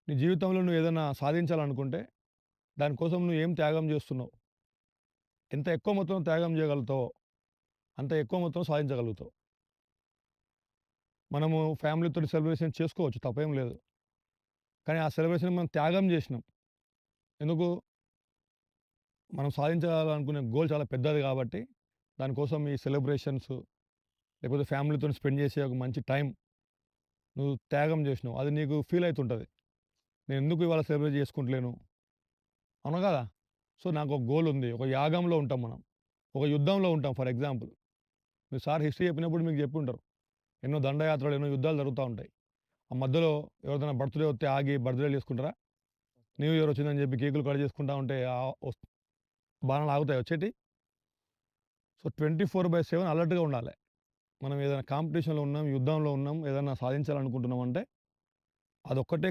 నీ జీవితంలో నువ్వు ఏదైనా సాధించాలనుకుంటే, దానికోసం నువ్వు ఏం త్యాగం చేస్తున్నావు? ఎంత ఎక్కువ మొత్తంలో త్యాగం చేయగలుగుతావో, అంత ఎక్కువ మొత్తం సాధించగలుగుతావు. మనము ఫ్యామిలీతోటి సెలబ్రేషన్ చేసుకోవచ్చు, తప్పేం లేదు. కానీ ఆ సెలబ్రేషన్ మనం త్యాగం చేసినాం. ఎందుకు? మనం సాధించాలనుకునే గోల్ చాలా పెద్దది కాబట్టి, దానికోసం ఈ సెలబ్రేషన్స్, లేకపోతే ఫ్యామిలీతోని స్పెండ్ చేసే ఒక మంచి టైం నువ్వు త్యాగం చేసినావు. అది నీకు ఫీల్ అయితుంటది. నేనెందుకు ఇవాళ సెలబ్రేట్ చేసుకుంటలేను? అవునా కదా! సో, నాకొక గోల్ ఉంది. ఒక యాగంలో ఉంటాం మనం. ఒక యుద్ధంలో ఉంటాం for example. Me sir history చెప్పినప్పుడు మీకు చెప్పుంటారు. ఎన్నో దండయాత్రలు, ఎన్నో యుద్ధాలు జరుగుతా ఉంటాయి. ఆ మధ్యలో ఎవరిదైనా బర్త్‌డే వస్తే ఆగి బర్త్‌డేలు చేసుకుంటారా? న్యూ ఇయర్ వచ్చిందని చెప్పి కేకులు కట్ చేసుకుంటా ఉంటే బాణాలు ఆగుతాయా వచ్చేటియి? సో, 24/7 అలర్ట్‌గా ఉండాలె. మనం ఏదైనా కాంపిటీషన్‌లో ఉన్నాం, యుద్ధంలో ఉన్నాం, ఏదైనా సాధించాలనుకుంటున్నామంటే అదొక్కటే